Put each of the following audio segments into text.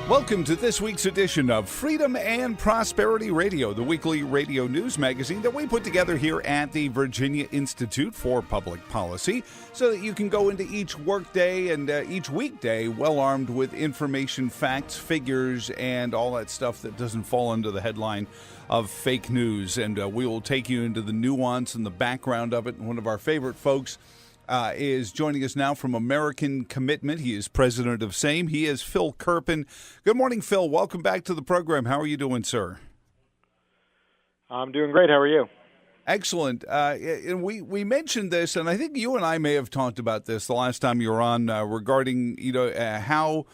Welcome to this week's edition of Freedom and Prosperity Radio, the weekly radio news magazine that we put together here at the Virginia Institute for Public Policy so that you can go into each workday and each weekday well-armed with information, facts, figures, and all that stuff that doesn't fall under the headline of fake news. And we will take you into the nuance and the background of it. And one of our favorite folks is joining us now from American Commitment. He is president of SAME. He is Phil Kerpen. Good morning, Phil. Welcome back to the program. How are you doing, sir? I'm doing great. How are you? Excellent. And we mentioned this, and I think you and I may have talked about this the last time you were on regarding how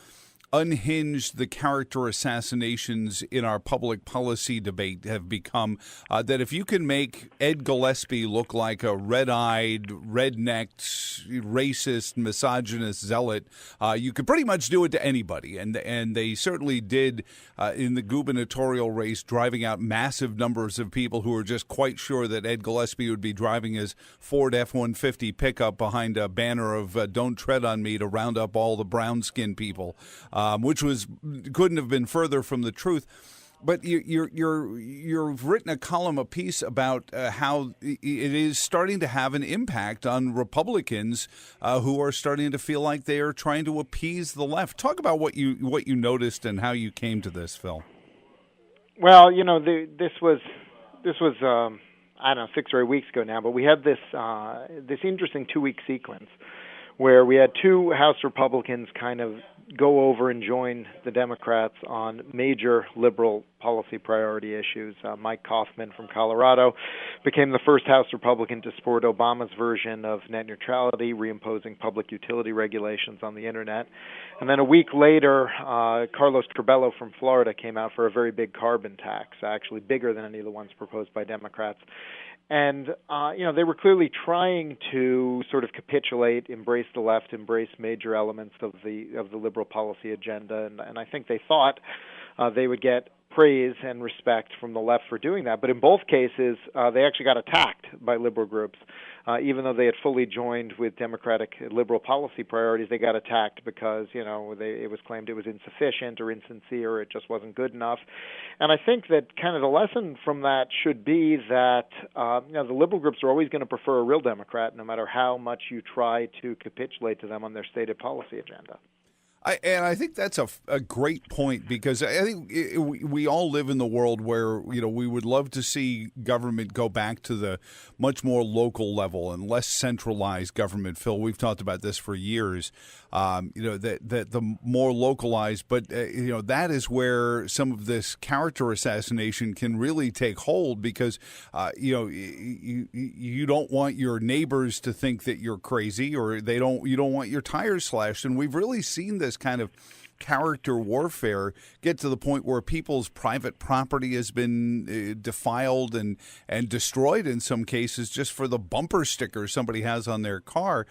unhinged the character assassinations in our public policy debate have become, that if you can make Ed Gillespie look like a red-eyed, red-necked, racist, misogynist zealot, you could pretty much do it to anybody. And they certainly did in the gubernatorial race, driving out massive numbers of people who were just quite sure that Ed Gillespie would be driving his Ford F-150 pickup behind a banner of "Don't Tread on Me" to round up all the brown-skinned people. Which couldn't have been further from the truth. But you've written a column apiece about how it is starting to have an impact on Republicans who are starting to feel like they are trying to appease the left. Talk about what you noticed and how you came to this, Phil. Well, this was I don't know, 6 or 8 weeks ago now, but we had this interesting 2-week sequence where we had two House Republicans kind of go over and join the Democrats on major liberal policy priority issues. Mike Kaufman from Colorado became the first House Republican to support Obama's version of net neutrality, reimposing public utility regulations on the Internet. And then a week later, Carlos Curbelo from Florida came out for a very big carbon tax, actually bigger than any of the ones proposed by Democrats. And, they were clearly trying to sort of capitulate, embrace the left, embrace major elements of the liberal policy agenda. And I think they thought they would get praise and respect from the left for doing that. But in both cases, they actually got attacked by liberal groups. Even though they had fully joined with Democratic liberal policy priorities, they got attacked because, it was claimed it was insufficient or insincere, or it just wasn't good enough. And I think that kind of the lesson from that should be that, the liberal groups are always going to prefer a real Democrat, no matter how much you try to capitulate to them on their stated policy agenda. I think that's a great point, because I think we all live in the world where, we would love to see government go back to the much more local level and less centralized government. Phil, we've talked about this for years, that the more localized, but, that is where some of this character assassination can really take hold, because, you don't want your neighbors to think that you're crazy, or you don't want your tires slashed. And we've really seen this kind of character warfare get to the point where people's private property has been defiled and destroyed in some cases just for the bumper sticker somebody has on their car.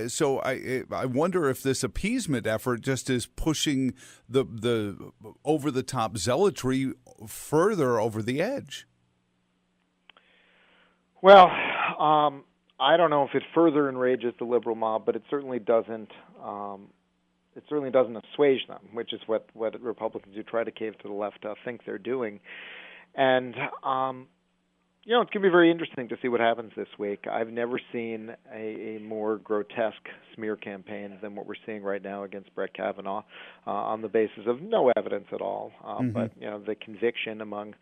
So I wonder if this appeasement effort just is pushing the over-the-top zealotry further over the edge. Well, I don't know if it further enrages the liberal mob, but it certainly doesn't. It certainly doesn't assuage them, which is what Republicans who try to cave to the left think they're doing. And, it's going to be very interesting to see what happens this week. I've never seen a more grotesque smear campaign than what we're seeing right now against Brett Kavanaugh on the basis of no evidence at all. But, the conviction among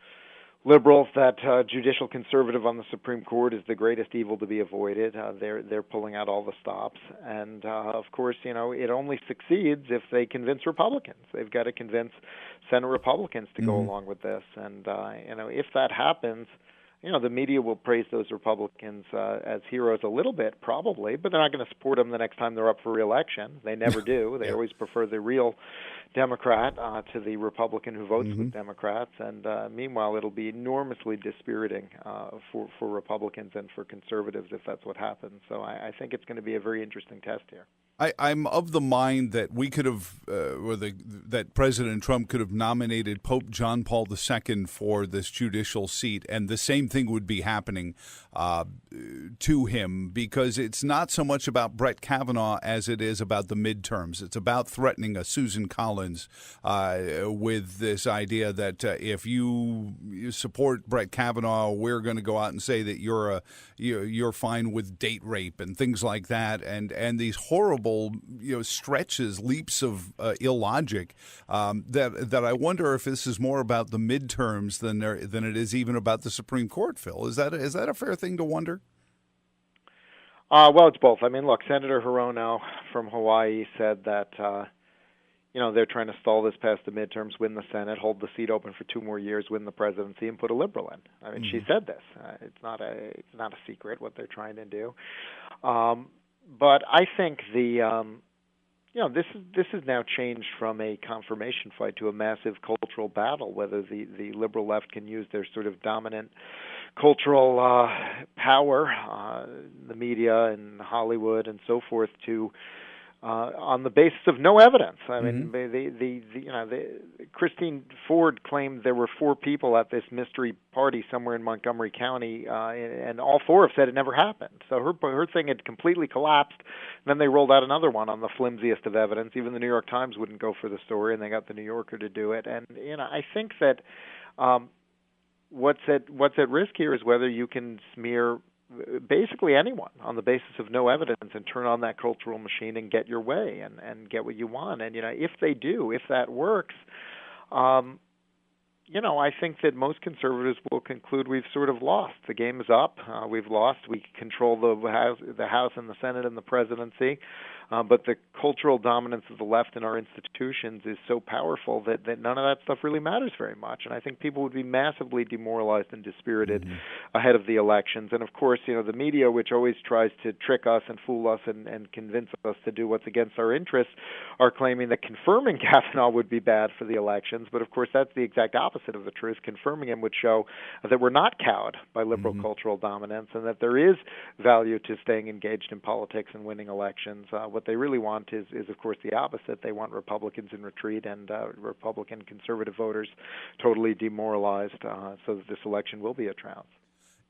liberals that judicial conservative on the Supreme Court is the greatest evil to be avoided. They're pulling out all the stops. And, of course, it only succeeds if they convince Republicans. They've got to convince Senate Republicans to go along with this. And, if that happens, the media will praise those Republicans as heroes a little bit, probably, but they're not going to support them the next time they're up for re-election. They never do. They always prefer the real Democrat to the Republican who votes with Democrats. And meanwhile, it'll be enormously dispiriting for Republicans and for conservatives if that's what happens. So I think it's going to be a very interesting test here. I'm of the mind that we could have, that President Trump could have nominated Pope John Paul II for this judicial seat, and the same thing would be happening to him, because it's not so much about Brett Kavanaugh as it is about the midterms. It's about threatening a Susan Collins with this idea that if you support Brett Kavanaugh, we're going to go out and say that you're fine with date rape and things like that, and these horrible stretches, leaps of illogic, that I wonder if this is more about the midterms than it is even about the Supreme Court. Phil, is that a fair thing to wonder? Well, it's both. I mean, look, Senator Hirono from Hawaii said that they're trying to stall this past the midterms, win the Senate, hold the seat open for 2 more years, win the presidency, and put a liberal in. I mean, she said this. It's not a secret what they're trying to do. But I think this has now changed from a confirmation fight to a massive cultural battle, whether the liberal left can use their sort of dominant cultural power, the media and Hollywood and so forth, to on the basis of no evidence. I mean, Christine Ford claimed there were 4 people at this mystery party somewhere in Montgomery County, and all 4 have said it never happened. So her thing had completely collapsed. Then they rolled out another one on the flimsiest of evidence. Even the New York Times wouldn't go for the story, and they got the New Yorker to do it. And I think that what's at risk here is whether you can smear basically anyone on the basis of no evidence and turn on that cultural machine and get your way and get what you want. And if they do, if that works, I think that most conservatives will conclude we've sort of lost. The game is up. We've lost. We control the House and the Senate and the presidency. But the cultural dominance of the left in our institutions is so powerful that none of that stuff really matters very much. And I think people would be massively demoralized and dispirited ahead of the elections. And, of course, the media, which always tries to trick us and fool us and convince us to do what's against our interests, are claiming that confirming Kavanaugh would be bad for the elections. But, of course, that's the exact opposite of the truth. Confirming him would show that we're not cowed by liberal cultural dominance and that there is value to staying engaged in politics and winning elections. What they really want is, of course, the opposite. They want Republicans in retreat and Republican conservative voters totally demoralized, so that this election will be a trounce.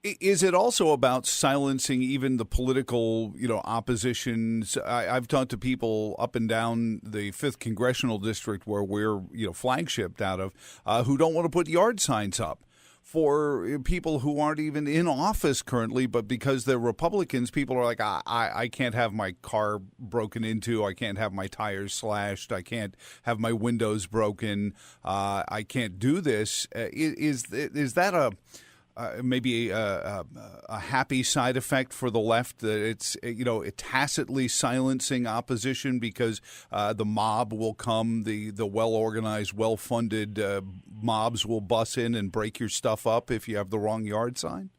Is it also about silencing even the political, oppositions? I've talked to people up and down the 5th Congressional District, where we're, flagshipped out of, who don't want to put yard signs up for people who aren't even in office currently, but because they're Republicans, people are like, I can't have my car broken into, I can't have my tires slashed, I can't have my windows broken, I can't do this. Is that maybe a happy side effect for the left, that it's tacitly silencing opposition because the mob will come, the well-organized, well-funded mobs will bus in and break your stuff up if you have the wrong yard sign?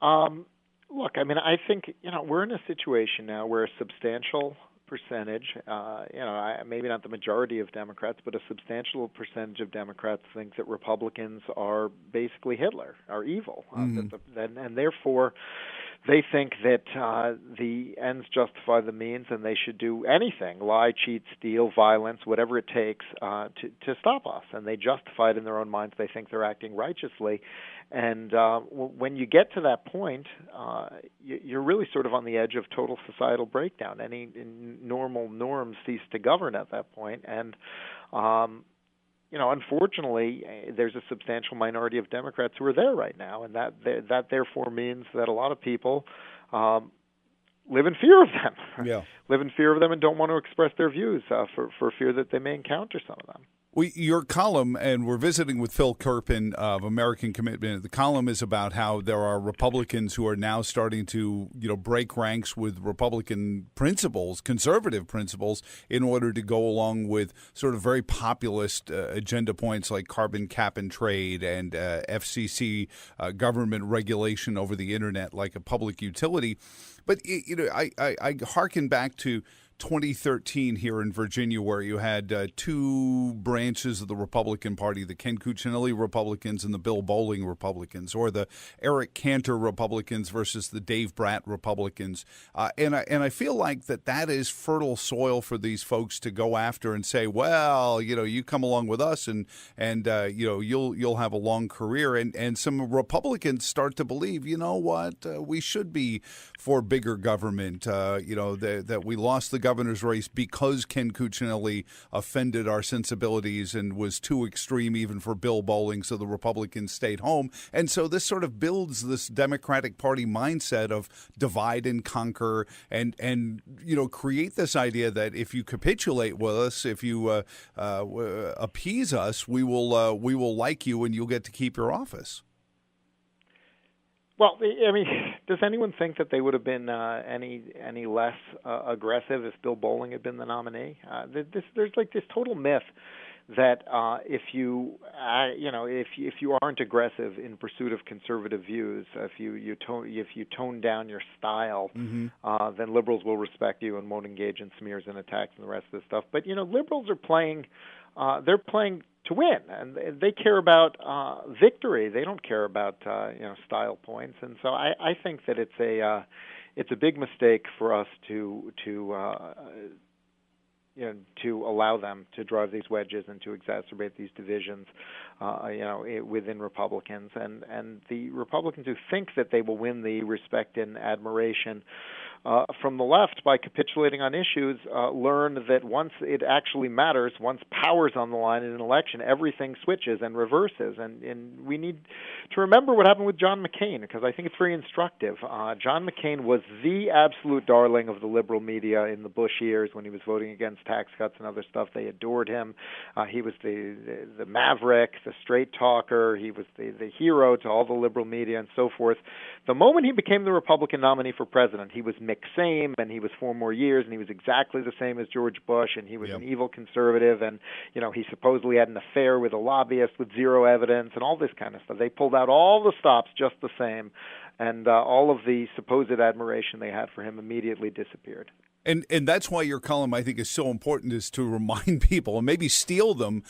Look, I mean, I think we're in a situation now where a substantial percentage, maybe not the majority of Democrats, but a substantial percentage of Democrats think that Republicans are basically Hitler, are evil, and therefore they think that the ends justify the means, and they should do anything, lie, cheat, steal, violence, whatever it takes to stop us. And they justify it in their own minds. They think they're acting righteously. And when you get to that point, you're really sort of on the edge of total societal breakdown. Any normal norms cease to govern at that point. And unfortunately, there's a substantial minority of Democrats who are there right now, and that therefore means that a lot of people live in fear of them. Yeah. Live in fear of them and don't want to express their views for fear that they may encounter some of them. Your column, and we're visiting with Phil Kerpen of American Commitment. The column is about how there are Republicans who are now starting to, break ranks with Republican principles, conservative principles, in order to go along with sort of very populist agenda points like carbon cap and trade and FCC government regulation over the internet like a public utility. But I hearken back to 2013 here in Virginia, where you had two branches of the Republican Party, the Ken Cuccinelli Republicans and the Bill Bowling Republicans, or the Eric Cantor Republicans versus the Dave Bratt Republicans. And I feel like that is fertile soil for these folks to go after and say, well, you come along with us and you'll have a long career. And some Republicans start to believe, you know what, we should be for bigger government, that we lost the governor's race because Ken Cuccinelli offended our sensibilities and was too extreme even for Bill Bowling, so the Republicans stayed home. And so this sort of builds this Democratic Party mindset of divide and conquer and create this idea that if you capitulate with us, if you appease us, we will like you and you'll get to keep your office. Well, I mean, does anyone think that they would have been any less aggressive if Bill Bowling had been the nominee? There's like this total myth that if you aren't aggressive in pursuit of conservative views, if you tone down your style, then liberals will respect you and won't engage in smears and attacks and the rest of this stuff. But liberals are playing. They're playing to win, and they care about victory. They don't care about style points. And so I think that it's a big mistake for us to allow them to drive these wedges and to exacerbate these divisions, within Republicans. And the Republicans who think that they will win the respect and admiration from the left by capitulating on issues, learn that once it actually matters, once power's on the line in an election, everything switches and reverses. And we need to remember what happened with John McCain, because I think it's very instructive. John McCain was the absolute darling of the liberal media in the Bush years when he was voting against tax cuts and other stuff. They adored him. He was the maverick, the straight talker. He was the hero to all the liberal media and so forth. The moment he became the Republican nominee for president, he was same, and he was 4 more years, and he was exactly the same as George Bush, and he was an evil conservative, and he supposedly had an affair with a lobbyist with zero evidence, and all this kind of stuff. They pulled out all the stops just the same, and all of the supposed admiration they had for him immediately disappeared. And that's why your column, I think, is so important, is to remind people and maybe steel them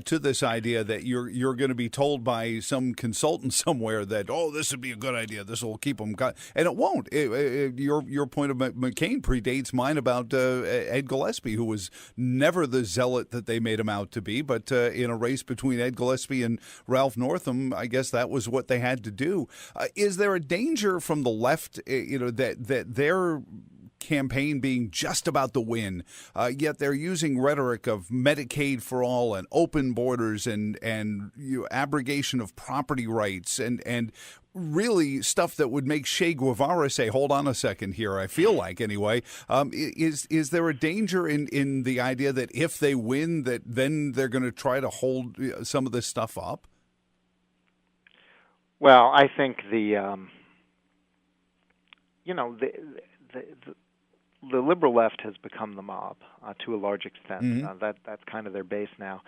to this idea that you're going to be told by some consultant somewhere that, this would be a good idea, this will keep them and it won't. Your point about McCain predates mine about Ed Gillespie, who was never the zealot that they made him out to be, but in a race between Ed Gillespie and Ralph Northam, I guess that was what they had to do. Is there a danger from the left, that they're campaign being just about the win, yet they're using rhetoric of Medicaid for all and open borders and abrogation of property rights and really stuff that would make Che Guevara say, hold on a second here, I feel like anyway. Is there a danger in the idea that if they win, that then they're going to try to hold some of this stuff up? Well, I think the liberal left has become the mob to a large extent. That's kind of their base now.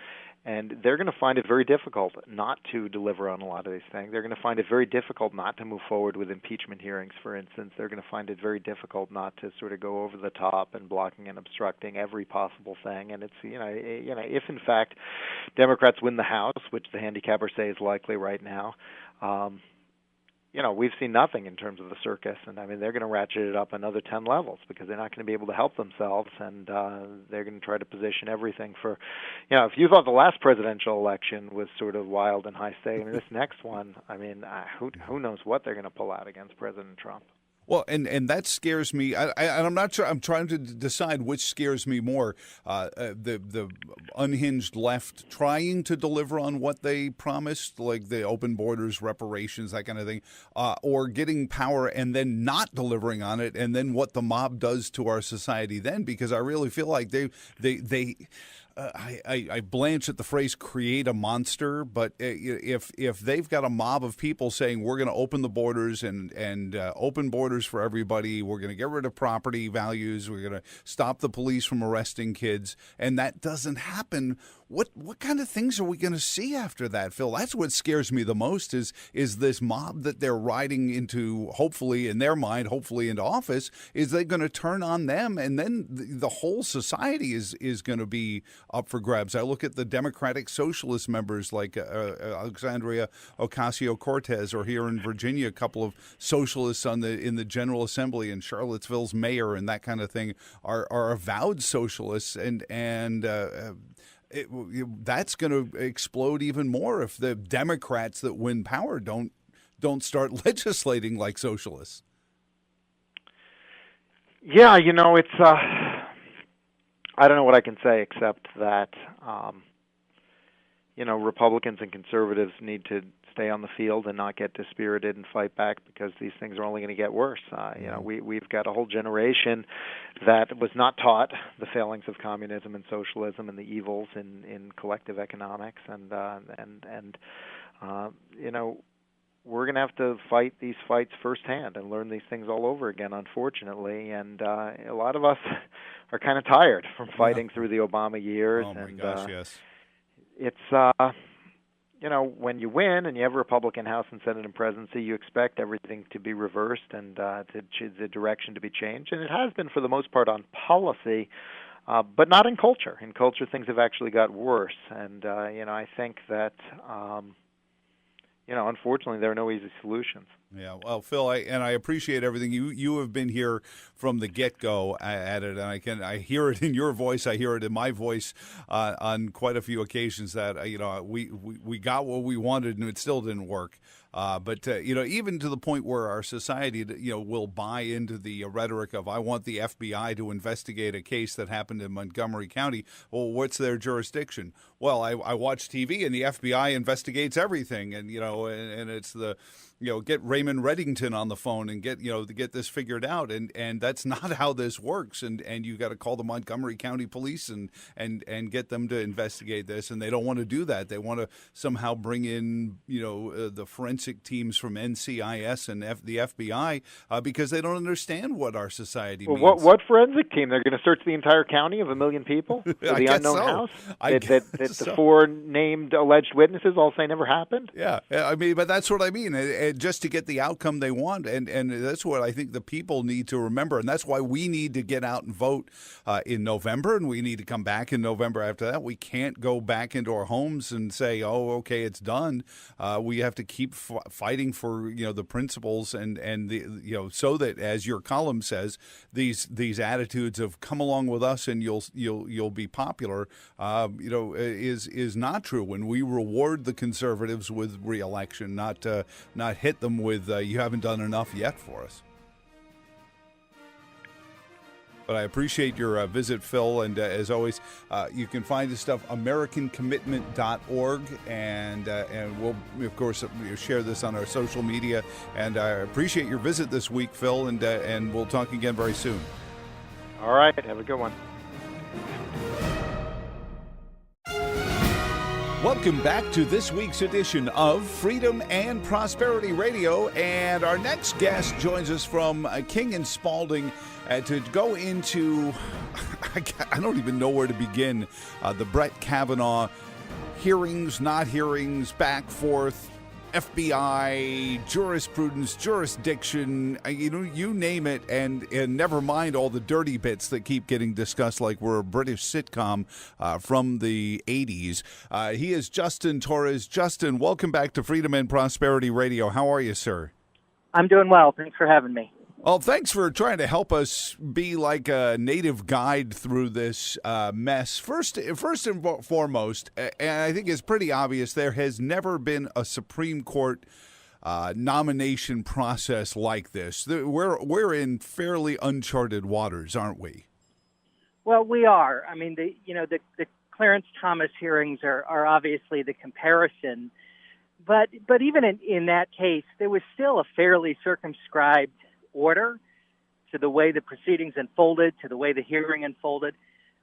And they're going to find it very difficult not to deliver on a lot of these things. They're going to find it very difficult not to move forward with impeachment hearings, for instance. They're going to find it very difficult not to sort of go over the top and blocking and obstructing every possible thing. And it's, if in fact Democrats win the House, which the handicappers say is likely right now, we've seen nothing in terms of the circus, and I mean they're going to ratchet it up another 10 levels because they're not going to be able to help themselves, and they're going to try to position everything for, if you thought the last presidential election was sort of wild and high stakes, I mean this next one, I mean who knows what they're going to pull out against President Trump. Well, and that scares me. I'm not sure. I'm trying to decide which scares me more: the unhinged left trying to deliver on what they promised, like the open borders, reparations, that kind of thing, or getting power and then not delivering on it, and then what the mob does to our society then. Because I really feel like they I blanch at the phrase "create a monster," but if they've got a mob of people saying we're going to open the borders and open borders for everybody, we're going to get rid of property values, we're going to stop the police from arresting kids, and that doesn't happen. What kind of things are we going to see after that, Phil? That's what scares me the most is this mob that they're riding into, hopefully in their mind, hopefully into office. Is they going to turn on them, and then the whole society is going to be up for grabs? I look at the Democratic Socialist members like Alexandria Ocasio-Cortez, or here in Virginia, a couple of socialists in the General Assembly, and Charlottesville's mayor and that kind of thing are avowed socialists, and that's going to explode even more if the Democrats that win power don't start legislating like socialists. Yeah, it's I don't know what I can say except that Republicans and conservatives need to stay on the field and not get dispirited and fight back, because these things are only going to get worse. We've got a whole generation that was not taught the failings of communism and socialism and the evils in collective economics, and we're going to have to fight these fights firsthand and learn these things all over again, unfortunately. And a lot of us are kind of tired from fighting through the Obama years. Oh my gosh, yes. It's when you win and you have a Republican House and Senate and presidency, you expect everything to be reversed and the direction to be changed. And it has been for the most part on policy, but not in culture. In culture, things have actually got worse. And, I think that, unfortunately, there are no easy solutions. Yeah, well, Phil, I appreciate everything. You have been here from the get-go at it, and I hear it in your voice, I hear it in my voice on quite a few occasions that we got what we wanted and it still didn't work. But even to the point where our society will buy into the rhetoric of I want the FBI to investigate a case that happened in Montgomery County. Well, what's their jurisdiction? Well, I watch TV and the FBI investigates everything, and and it's the get Raymond Reddington on the phone and get this figured out, and that's not how this works, and you got to call the Montgomery County Police and get them to investigate this, and they don't want to do that. They want to somehow bring in the forensic teams from NCIS and the FBI because they don't understand what our society means. What forensic team? They're going to search the entire county of 1 million people for the unknown house? The four named alleged witnesses all say never happened? Yeah, I mean, but that's what I mean. Just to get the outcome they want, and that's what I think the people need to remember, and that's why we need to get out and vote in November, and we need to come back in November after that. We can't go back into our homes and say, "Oh, okay, it's done." We have to keep fighting for the principles and the so that, as your column says, these attitudes of "come along with us and you'll be popular," is not true. When we reward the conservatives with re-election, not hit them with you haven't done enough yet for us. But I appreciate your visit, Phil, and as always, you can find this stuff AmericanCommitment.org, and we'll of course share this on our social media. And I appreciate your visit this week, Phil, and we'll talk again very soon. All right, have a good one. Welcome back to this week's edition of Freedom and Prosperity Radio, and our next guest joins us from King Spaulding to go into, I don't even know where to begin, the Brett Kavanaugh hearings, not hearings, back, forth, FBI, jurisprudence, jurisdiction, you name it, and never mind all the dirty bits that keep getting discussed like we're a British sitcom from the 80s. He is Justin Torres. Justin, welcome back to Freedom and Prosperity Radio. How are you, sir? I'm doing well. Thanks for having me. Well, thanks for trying to help us be like a native guide through this mess. First and foremost, and I think it's pretty obvious, there has never been a Supreme Court nomination process like this. We're in fairly uncharted waters, aren't we? Well, we are. I mean, the Clarence Thomas hearings are obviously the comparison, but even in that case, there was still a fairly circumscribed order to the way the proceedings unfolded, to the way the hearing unfolded.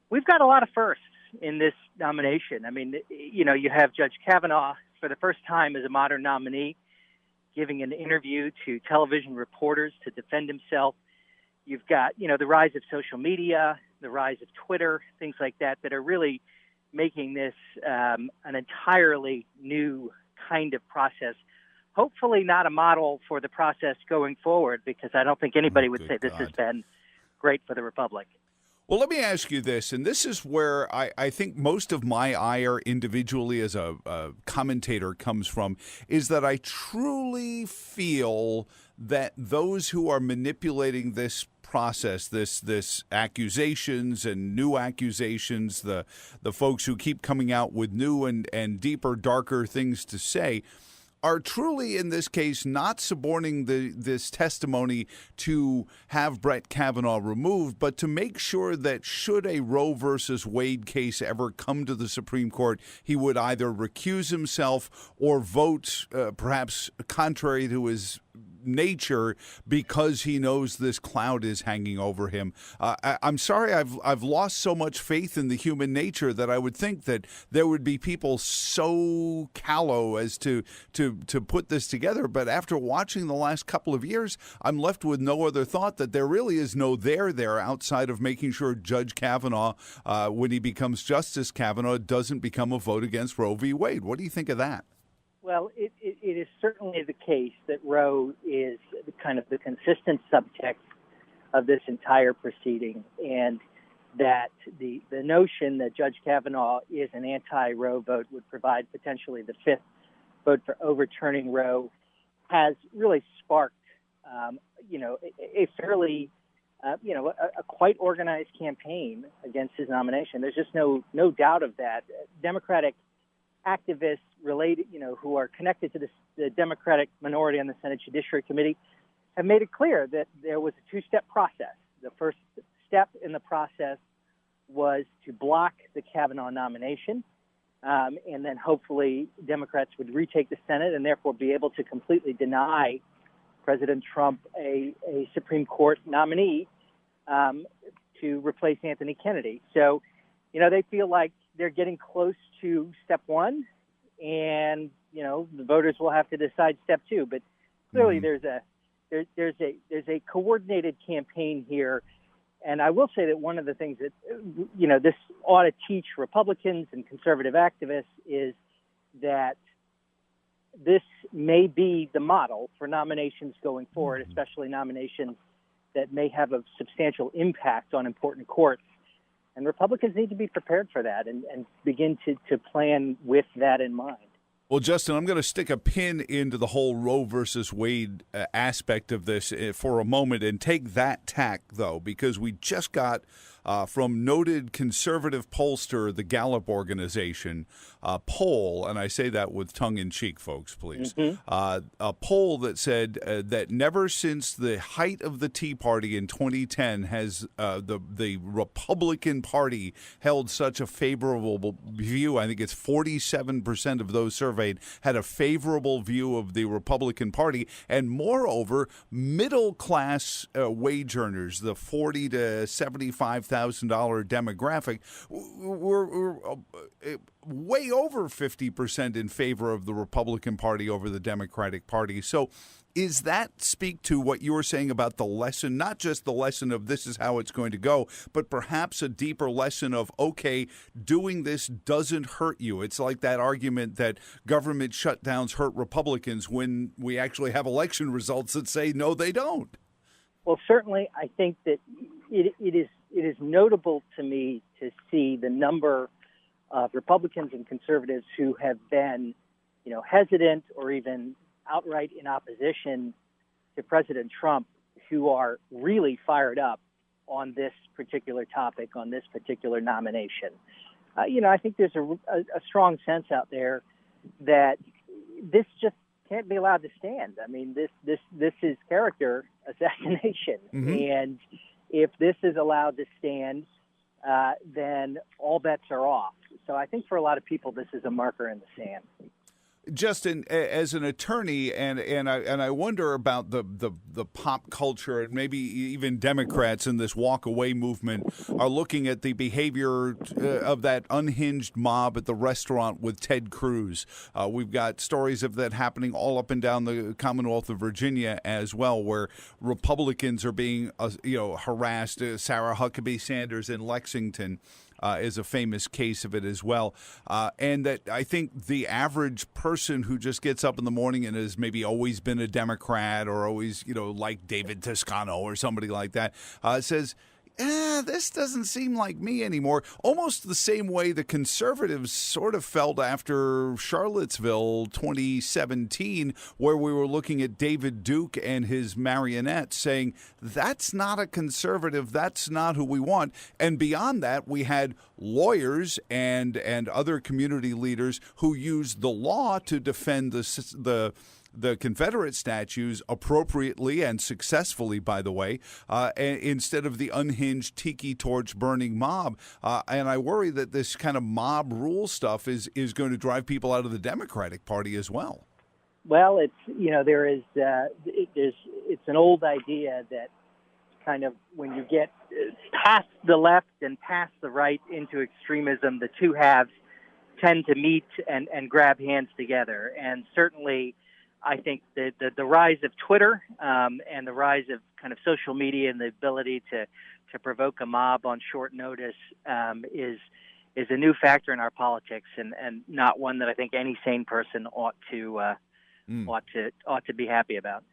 We've got a lot of firsts in this nomination. I mean, you have Judge Kavanaugh for the first time as a modern nominee giving an interview to television reporters to defend himself. You've got, the rise of social media, the rise of Twitter, things like that are really making this an entirely new kind of process. Hopefully not a model for the process going forward, because I don't think anybody would say this has been great for the Republic. Well, let me ask you this, and this is where I think most of my ire individually as a commentator comes from, is that I truly feel that those who are manipulating this process, this accusations and new accusations, the folks who keep coming out with new and deeper, darker things to say, are truly, in this case, not suborning this testimony to have Brett Kavanaugh removed, but to make sure that should a Roe versus Wade case ever come to the Supreme Court, he would either recuse himself or vote perhaps contrary to his nature, because he knows this cloud is hanging over him. I'm sorry, I've lost so much faith in the human nature that I would think that there would be people so callow as to put this together. But after watching the last couple of years, I'm left with no other thought that there really is no there outside of making sure Judge Kavanaugh, when he becomes Justice Kavanaugh, doesn't become a vote against Roe v. Wade. What do you think of that? Well, it is certainly the case that Roe is kind of the consistent subtext of this entire proceeding, and that the notion that Judge Kavanaugh is an anti-Roe vote would provide potentially the fifth vote for overturning Roe has really sparked, a fairly, a quite organized campaign against his nomination. There's just no doubt of that. Democratic activists related, who are connected to the Democratic minority on the Senate Judiciary Committee have made it clear that there was a two-step process. The first step in the process was to block the Kavanaugh nomination, and then hopefully Democrats would retake the Senate and therefore be able to completely deny President Trump a Supreme Court nominee to replace Anthony Kennedy. So, they feel like they're getting close to step one, and the voters will have to decide step two. But clearly, there's a coordinated campaign here, and I will say that one of the things that this ought to teach Republicans and conservative activists is that this may be the model for nominations going forward, especially nominations that may have a substantial impact on important courts. And Republicans need to be prepared for that and begin to plan with that in mind. Well, Justin, I'm going to stick a pin into the whole Roe versus Wade aspect of this for a moment and take that tack, though, because we just got from noted conservative pollster, the Gallup organization, a poll, and I say that with tongue-in-cheek, folks, please, a poll that said that never since the height of the Tea Party in 2010 has the Republican Party held such a favorable view. I think it's 47% of those surveyed had a favorable view of the Republican Party, and moreover, middle-class wage earners, the $40,000 to $75,000 demographic, were way over 50% in favor of the Republican Party over the Democratic Party. So is that speak to what you were saying about the lesson, not just the lesson of this is how it's going to go, but perhaps a deeper lesson of, okay, doing this doesn't hurt you? It's like that argument that government shutdowns hurt Republicans when we actually have election results that say, no, they don't. Well, certainly, I think that it is notable to me to see the number of Republicans and conservatives who have been, hesitant or even outright in opposition to President Trump, who are really fired up on this particular topic, on this particular nomination. I think there's a strong sense out there that this just can't be allowed to stand. I mean, this is character assassination, and if this is allowed to stand, then all bets are off. So I think for a lot of people, this is a marker in the sand. Justin, as an attorney, and I wonder about the pop culture, and maybe even Democrats in this walk away movement are looking at the behavior of that unhinged mob at the restaurant with Ted Cruz. We've got stories of that happening all up and down the Commonwealth of Virginia as well, where Republicans are being harassed. Sarah Huckabee Sanders in Lexington is a famous case of it as well. And that I think the average person who just gets up in the morning and has maybe always been a Democrat or always, like David Toscano or somebody like that, says, this doesn't seem like me anymore. Almost the same way the conservatives sort of felt after Charlottesville 2017, where we were looking at David Duke and his marionettes saying, that's not a conservative, that's not who we want. And beyond that, we had lawyers and other community leaders who used the law to defend the Confederate statues appropriately and successfully, by the way, instead of the unhinged tiki torch burning mob. And I worry that this kind of mob rule stuff is going to drive people out of the Democratic Party as well. Well, it's it's an old idea that kind of when you get past the left and past the right into extremism, the two halves tend to meet and grab hands together. And certainly, I think that the rise of Twitter and the rise of kind of social media and the ability to provoke a mob on short notice is a new factor in our politics, and not one that I think any sane person ought to be happy about.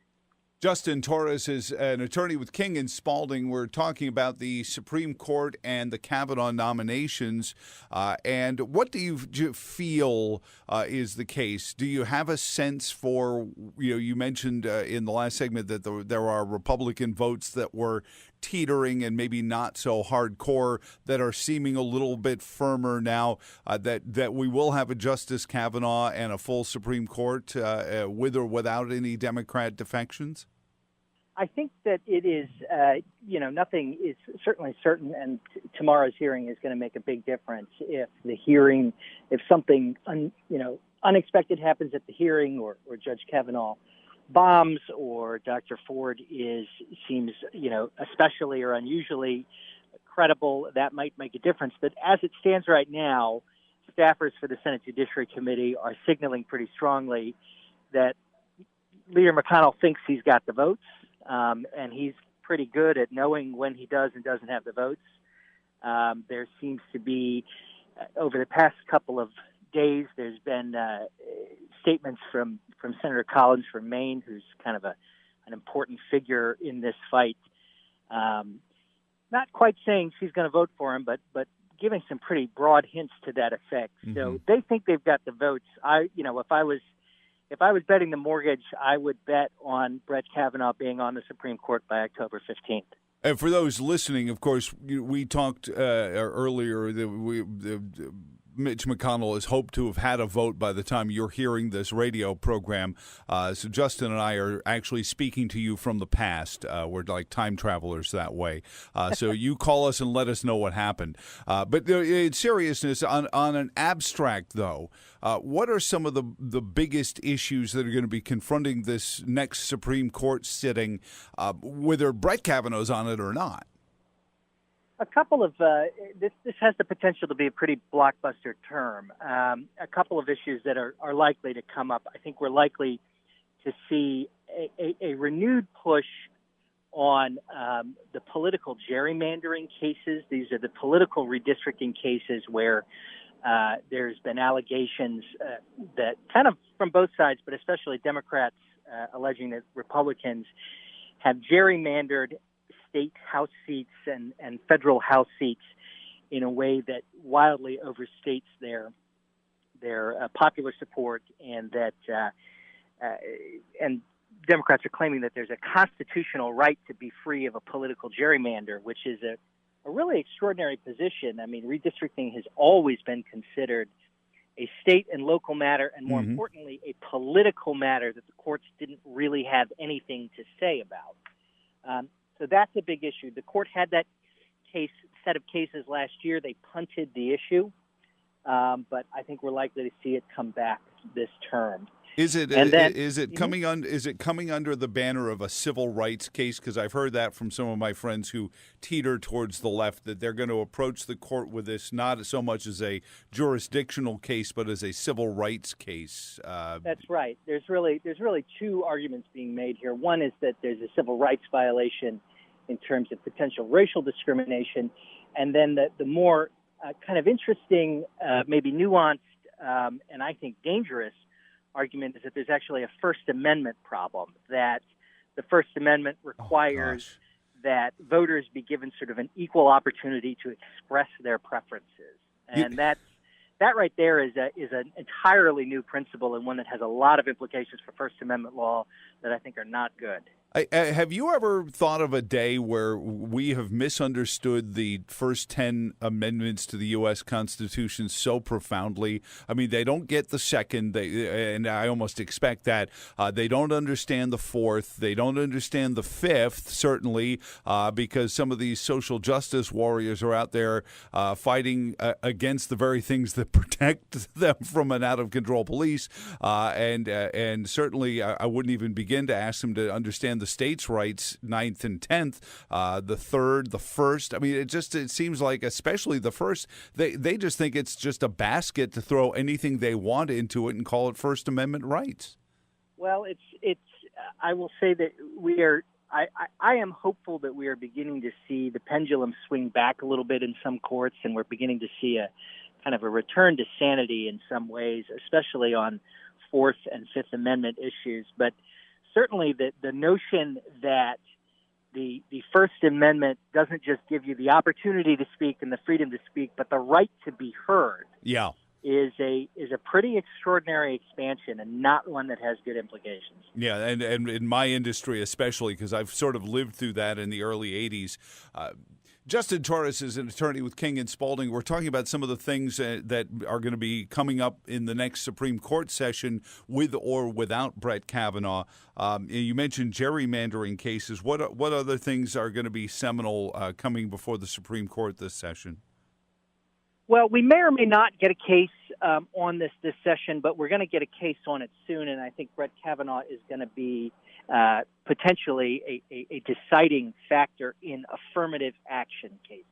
Justin Torres is an attorney with King and Spaulding. We're talking about the Supreme Court and the Kavanaugh nominations. And what do you feel is the case? Do you have a sense for, you mentioned in the last segment that there are Republican votes that were teetering and maybe not so hardcore, that are seeming a little bit firmer now, that we will have a Justice Kavanaugh and a full Supreme Court with or without any Democrat defections? I think that it is, nothing is certainly certain, and tomorrow's hearing is going to make a big difference. If something unexpected happens at the hearing, or Judge Kavanaugh bombs, or Dr. Ford seems especially or unusually credible, that might make a difference. But as it stands right now, staffers for the Senate Judiciary Committee are signaling pretty strongly that Leader McConnell thinks he's got the votes. And he's pretty good at knowing when he does and doesn't have the votes. There seems to be, over the past couple of days, there's been statements from Senator Collins from Maine, who's kind of an important figure in this fight. Not quite saying she's going to vote for him, but giving some pretty broad hints to that effect. Mm-hmm. So they think they've got the votes. If I was betting the mortgage, I would bet on Brett Kavanaugh being on the Supreme Court by October 15th. And for those listening, of course, we talked earlier that Mitch McConnell is hoped to have had a vote by the time you're hearing this radio program. So Justin and I are actually speaking to you from the past. We're like time travelers that way. So you call us and let us know what happened. But in seriousness, on an abstract, though, what are some of the biggest issues that are going to be confronting this next Supreme Court sitting, whether Brett Kavanaugh's on it or not? A couple of this has the potential to be a pretty blockbuster term. A couple of issues that are likely to come up. I think we're likely to see a renewed push on the political gerrymandering cases. These are the political redistricting cases where there's been allegations that kind of from both sides, but especially Democrats alleging that Republicans have gerrymandered state House seats and federal House seats in a way that wildly overstates their popular support, and that and Democrats are claiming that there's a constitutional right to be free of a political gerrymander, which is a really extraordinary position. I mean, redistricting has always been considered a state and local matter, and more importantly, a political matter that the courts didn't really have anything to say about. So that's a big issue. The court had that set of cases last year. They punted the issue, but I think we're likely to see it come back term. Is it And then, is it coming under the banner of a civil rights case? Because I've heard that from some of my friends who teeter towards the left, that they're going to approach the court with this not so much as a jurisdictional case, but as a civil rights case. That's right. There's really two arguments being made here. One is that there's a civil rights violation in terms of potential racial discrimination, and then the more kind of interesting, maybe nuanced, and I think dangerous argument is that there's actually a First Amendment problem, that the First Amendment requires that voters be given sort of an equal opportunity to express their preferences. And that right there is an entirely new principle, and one that has a lot of implications for First Amendment law that I think are not good. Have you ever thought of a day where we have misunderstood the first 10 amendments to the U.S. Constitution so profoundly? I mean, they don't get the second, and I almost expect that. They don't understand the fourth. They don't understand the fifth, certainly, because some of these social justice warriors are out there fighting against the very things that protect them from an out-of-control police. And certainly, I wouldn't even begin to ask them to understand the states' rights, 9th and 10th, the 3rd, the 1st. I mean, it seems like, especially the 1st, they just think it's just a basket to throw anything they want into it and call it First Amendment rights. Well, it's. I will say that we are. I am hopeful that we are beginning to see the pendulum swing back a little bit in some courts, and we're beginning to see a kind of a return to sanity in some ways, especially on Fourth and Fifth Amendment issues. But certainly the notion that the First Amendment doesn't just give you the opportunity to speak and the freedom to speak, but the right to be heard. Yeah. Is a pretty extraordinary expansion, and not one that has good implications. Yeah, and in my industry especially, because I've sort of lived through that in the early 80s. Justin Torres is an attorney with King and Spaulding. We're talking about some of the things that are going to be coming up in the next Supreme Court session with or without Brett Kavanaugh. You mentioned gerrymandering cases. What other things are going to be seminal coming before the Supreme Court this session? Well, we may or may not get a case on this session, but we're going to get a case on it soon, and I think Brett Kavanaugh is going to be potentially a deciding factor in affirmative action cases.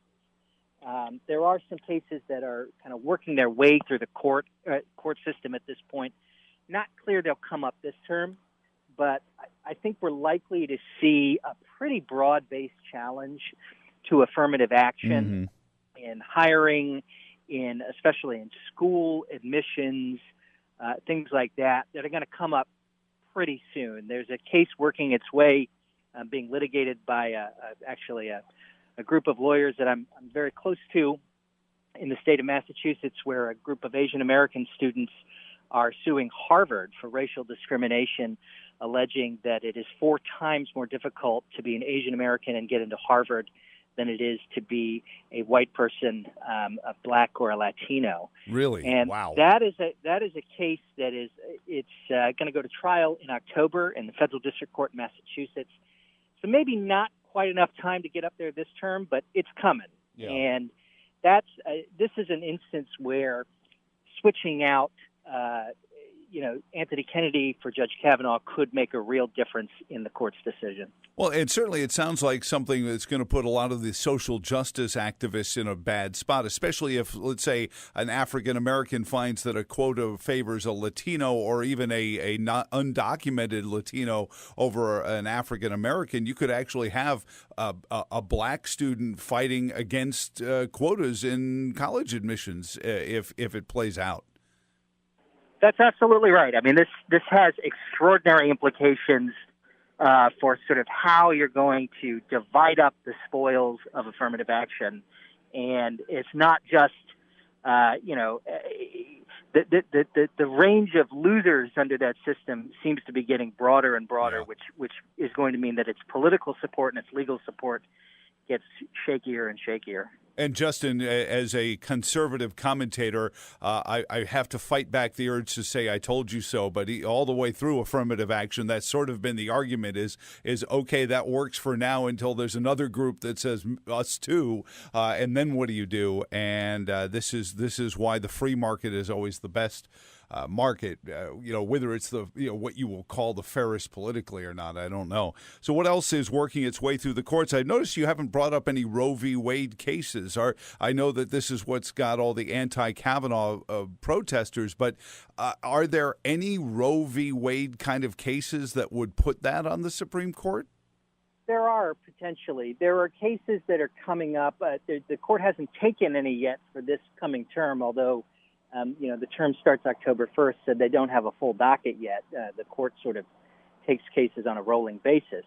There are some cases that are kind of working their way through the court system at this point. Not clear they'll come up this term, but I think we're likely to see a pretty broad-based challenge to affirmative action in hiring, especially in school admissions, things like that are going to come up pretty soon. There's a case working its way, being litigated by actually a group of lawyers that I'm very close to in the state of Massachusetts, where a group of Asian American students are suing Harvard for racial discrimination, alleging that it is 4 times more difficult to be an Asian American and get into Harvard than it is to be a white person, a black or a Latino. Really? And wow. That is a case that it's going to go to trial in October in the Federal District Court in Massachusetts. So maybe not quite enough time to get up there this term, but it's coming. Yeah. And this is an instance where switching out Anthony Kennedy for Judge Kavanaugh could make a real difference in the court's decision. Well, and certainly it sounds like something that's going to put a lot of the social justice activists in a bad spot, especially if, let's say, an African-American finds that a quota favors a Latino or even a not undocumented Latino over an African-American. You could actually have a black student fighting against quotas in college admissions if it plays out. That's absolutely right. I mean, this has extraordinary implications for sort of how you're going to divide up the spoils of affirmative action, and it's not just the range of losers under that system seems to be getting broader and broader, which is going to mean that its political support and its legal support gets shakier and shakier. And Justin, as a conservative commentator, I have to fight back the urge to say I told you so, but all the way through affirmative action, that's sort of been the argument is okay, that works for now until there's another group that says us too, and then what do you do? And this is why the free market is always the best market. Whether it's the what you will call the fairest politically or not, I don't know. So what else is working its way through the courts? I noticed you haven't brought up any Roe v. Wade cases. I know that this is what's got all the anti-Kavanaugh protesters, but are there any Roe v. Wade kind of cases that would put that on the Supreme Court? There are potentially. There are cases that are coming up. The court hasn't taken any yet for this coming term, although the term starts October 1st, so they don't have a full docket yet. The court sort of takes cases on a rolling basis.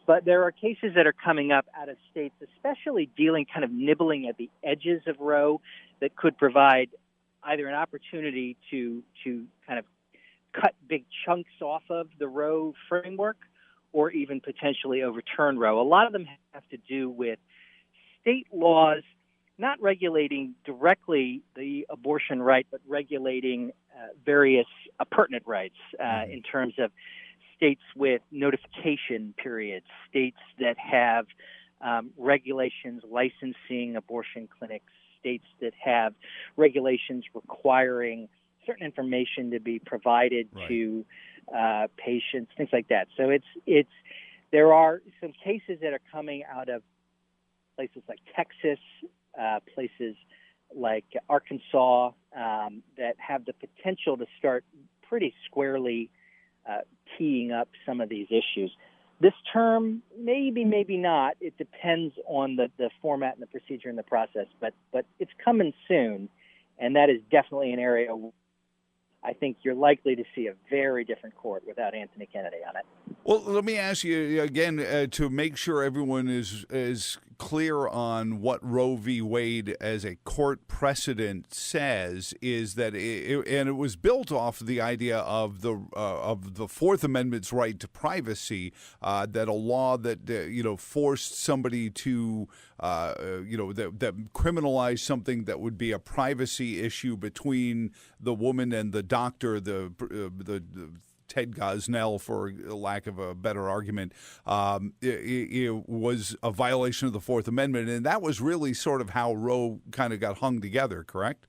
But there are cases that are coming up out of states, especially nibbling at the edges of Roe, that could provide either an opportunity to kind of cut big chunks off of the Roe framework or even potentially overturn Roe. A lot of them have to do with state laws not regulating directly the abortion right, but regulating various pertinent rights in terms of states with notification periods, states that have regulations licensing abortion clinics, states that have regulations requiring certain information to be provided to patients, things like that. So there are some cases that are coming out of places like Texas, places like Arkansas, that have the potential to start pretty squarely teeing up some of these issues. This term, maybe, maybe not. It depends on the format and the procedure and the process, but it's coming soon, and that is definitely an area I think you're likely to see a very different court without Anthony Kennedy on it. Well, let me ask you again to make sure everyone is clear on what Roe v. Wade as a court precedent says is that it was built off the idea of the Fourth Amendment's right to privacy, that a law that forced somebody to that criminalized something that would be a privacy issue between the woman and the doctor, the Ted Gosnell, for lack of a better argument, it was a violation of the Fourth Amendment, and that was really sort of how Roe kind of got hung together, correct?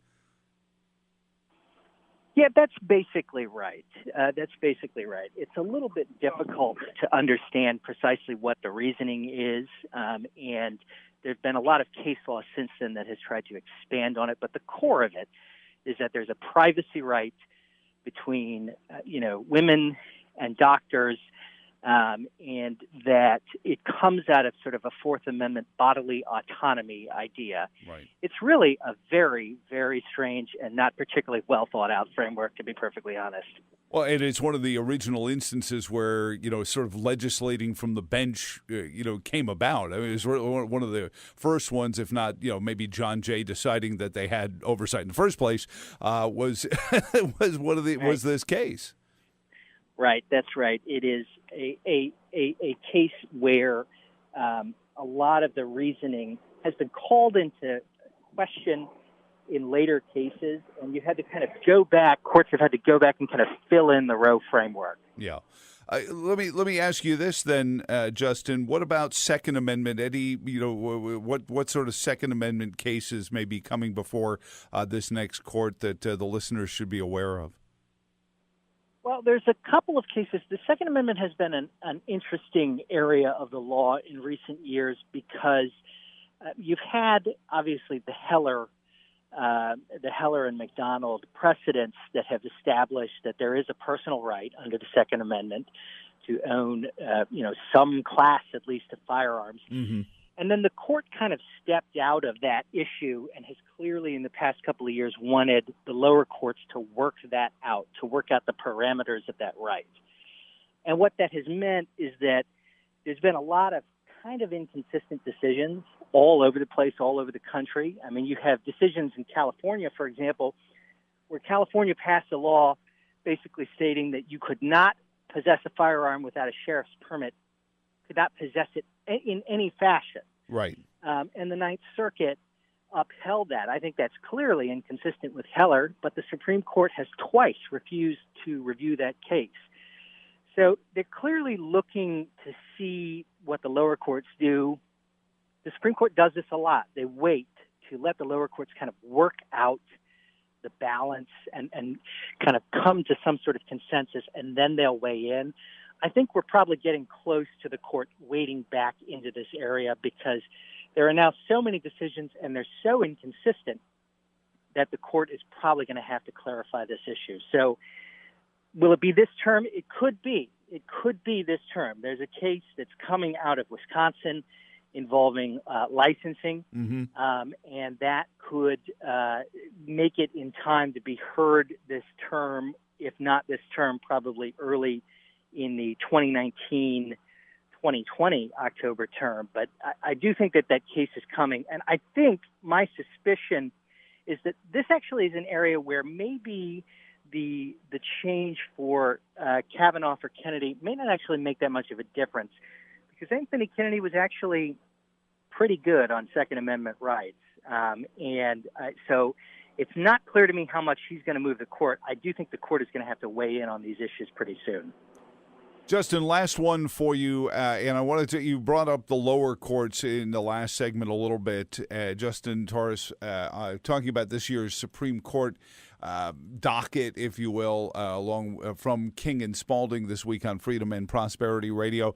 Yeah, that's basically right. It's a little bit difficult to understand precisely what the reasoning is, and there's been a lot of case law since then that has tried to expand on it, but the core of it is that there's a privacy right between women and doctors, and that it comes out of sort of a Fourth Amendment bodily autonomy idea. Right. It's really a very, very strange and not particularly well thought out framework, to be perfectly honest. Well, and it's one of the original instances where, sort of legislating from the bench, came about. I mean, it was one of the first ones, if not, maybe John Jay deciding that they had oversight in the first place, was was this case. Right, that's right. It is a case where a lot of the reasoning has been called into question in later cases, and you had to kind of courts have had to go back and kind of fill in the Roe framework. Yeah. Let me ask you this then, Justin. What about Second Amendment? Eddie, what sort of Second Amendment cases may be coming before this next court that the listeners should be aware of? Well, there's a couple of cases. The Second Amendment has been an interesting area of the law in recent years because you've had, obviously, the Heller and McDonald precedents that have established that there is a personal right under the Second Amendment to own, some class at least of firearms. Mm-hmm. And then the court kind of stepped out of that issue and has clearly in the past couple of years wanted the lower courts to work that out, to work out the parameters of that right. And what that has meant is that there's been a lot of kind of inconsistent decisions all over the place, all over the country. I mean, you have decisions in California, for example, where California passed a law basically stating that you could not possess a firearm without a sheriff's permit, could not possess it in any fashion. Right. And the Ninth Circuit upheld that. I think that's clearly inconsistent with Heller, but the Supreme Court has twice refused to review that case. So they're clearly looking to see what the lower courts do. The Supreme Court does this a lot. They wait to let the lower courts kind of work out the balance and kind of come to some sort of consensus, and then they'll weigh in. I think we're probably getting close to the court wading back into this area because there are now so many decisions and they're so inconsistent that the court is probably going to have to clarify this issue. So will it be this term? It could be. It could be this term. There's a case that's coming out of Wisconsin involving licensing, and that could make it in time to be heard this term, if not this term, probably early in the 2019-2020 October term. But I do think that case is coming, and I think my suspicion is that this actually is an area where maybe the change for Kavanaugh for Kennedy may not actually make that much of a difference, because Anthony Kennedy was actually pretty good on Second Amendment rights. So it's not clear to me how much he's going to move the court. I do think the court is going to have to weigh in on these issues pretty soon. Justin, last one for you, and I wanted to. You brought up the lower courts in the last segment a little bit. Justin Torres talking about this year's Supreme Court docket, if you will, along from King and Spaulding this week on Freedom and Prosperity Radio.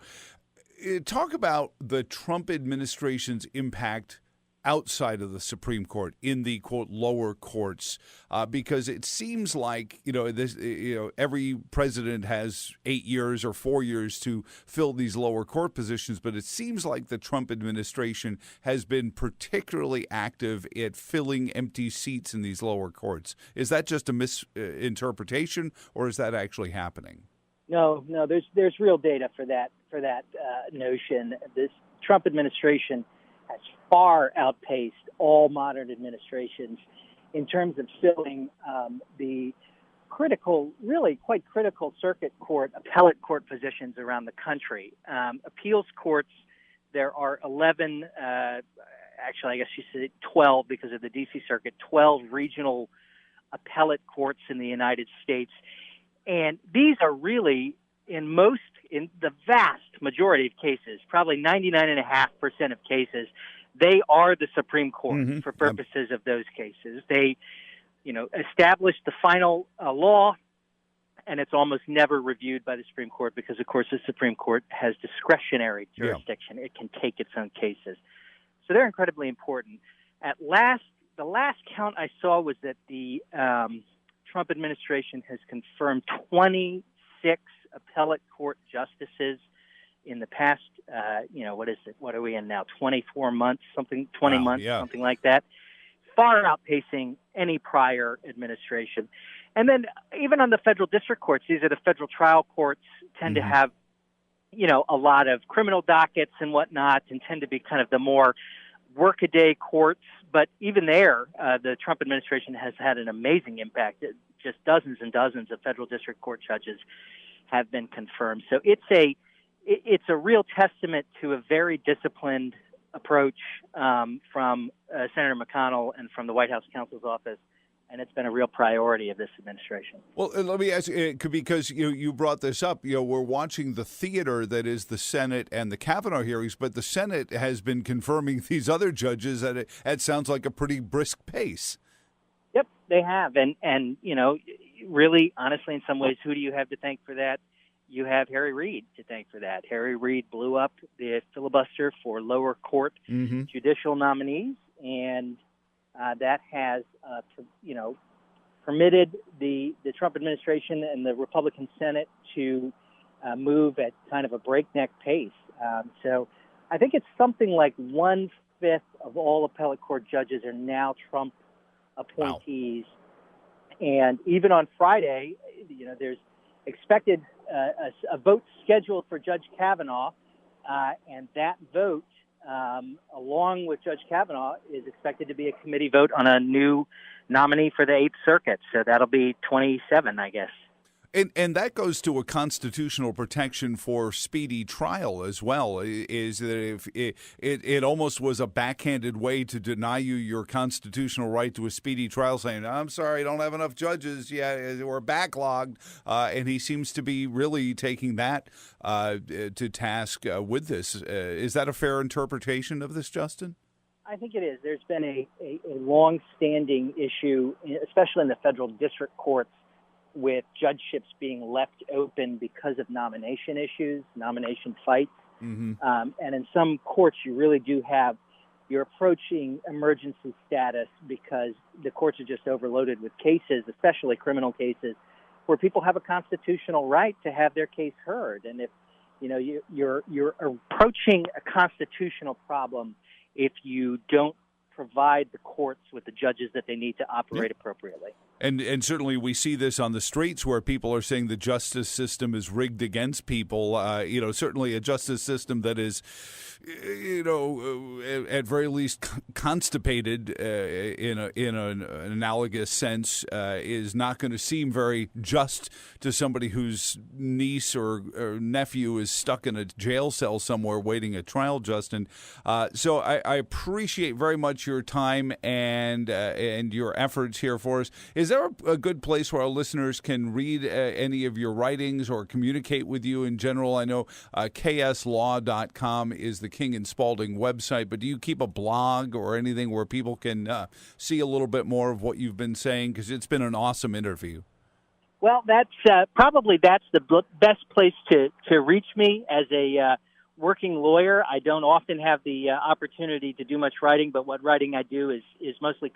Talk about the Trump administration's impact outside of the Supreme Court in the quote lower courts, because it seems like every president has 8 years or 4 years to fill these lower court positions, but it seems like the Trump administration has been particularly active at filling empty seats in these lower courts. Is that just a misinterpretation, or is that actually happening? No, there's real data for that notion. This Trump administration has far outpaced all modern administrations in terms of filling the critical, really quite critical circuit court, appellate court positions around the country. Appeals courts, there are 11, actually I guess you said 12 because of the D.C. Circuit, 12 regional appellate courts in the United States. And these are really, in the vast majority of cases, probably 99.5% of cases, they are the Supreme Court for purposes of those cases. They, establish the final law, and it's almost never reviewed by the Supreme Court because, of course, the Supreme Court has discretionary jurisdiction. Yeah. It can take its own cases. So they're incredibly important. The last count I saw was that the Trump administration has confirmed 26 appellate court justices in the past, what is it? What are we in now? 24 months, 20 months, something like that. Far outpacing any prior administration. And then even on the federal district courts, these are the federal trial courts, tend to have, a lot of criminal dockets and whatnot, and tend to be kind of the more workaday courts. But even there, the Trump administration has had an amazing impact. Just dozens and dozens of federal district court judges have been confirmed. So it's a real testament to a very disciplined approach from Senator McConnell and from the White House counsel's office, and it's been a real priority of this administration. Well, let me ask you, because you brought this up, we're watching the theater that is the Senate and the Kavanaugh hearings, but the Senate has been confirming these other judges at it sounds like a pretty brisk pace. Yep, they have. And really, honestly, in some ways, who do you have to thank for that? You have Harry Reid to thank for that. Harry Reid blew up the filibuster for lower court judicial nominees, and that has, permitted the Trump administration and the Republican Senate to move at kind of a breakneck pace. So I think it's something like 1/5 of all appellate court judges are now Trump appointees. Wow. And even on Friday, there's expected a vote scheduled for Judge Kavanaugh, and that vote, along with Judge Kavanaugh, is expected to be a committee vote on a new nominee for the Eighth Circuit. So that'll be 27, I guess. And that goes to a constitutional protection for speedy trial as well, is that if it almost was a backhanded way to deny you your constitutional right to a speedy trial, saying, I'm sorry, I don't have enough judges, we're backlogged. And he seems to be really taking that to task with this. Is that a fair interpretation of this, Justin? I think it is. There's been a long-standing issue, especially in the federal district courts, with judgeships being left open because of nomination issues, nomination fights. Mm-hmm. And in some courts, you're approaching emergency status because the courts are just overloaded with cases, especially criminal cases, where people have a constitutional right to have their case heard. And if you're approaching a constitutional problem if you don't provide the courts with the judges that they need to operate appropriately. And certainly we see this on the streets where people are saying the justice system is rigged against people. Certainly a justice system that is, at very least constipated in an analogous sense is not going to seem very just to somebody whose niece or nephew is stuck in a jail cell somewhere waiting a trial, Justin. So I appreciate very much your time and your efforts here for us. Is there a good place where our listeners can read any of your writings or communicate with you in general? I know kslaw.com is the King and Spaulding website, but do you keep a blog or anything where people can see a little bit more of what you've been saying? Because it's been an awesome interview. Well, that's the best place to reach me as a working lawyer. I don't often have the opportunity to do much writing, but what writing I do is mostly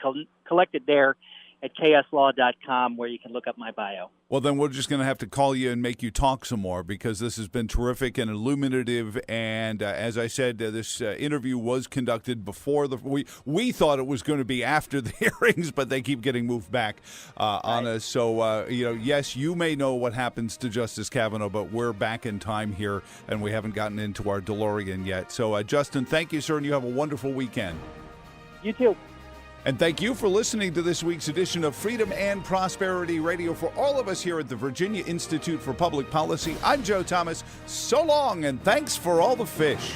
collected there at kslaw.com, where you can look up my bio. Well, then we're just going to have to call you and make you talk some more, because this has been terrific and illuminative. And as I said, this interview was conducted before we thought it was going to be after the hearings, but they keep getting moved back on us. So, yes, you may know what happens to Justice Kavanaugh, but we're back in time here, and we haven't gotten into our DeLorean yet. So, Justin, thank you, sir, and you have a wonderful weekend. You too. And thank you for listening to this week's edition of Freedom and Prosperity Radio. For all of us here at the Virginia Institute for Public Policy, I'm Joe Thomas. So long, and thanks for all the fish.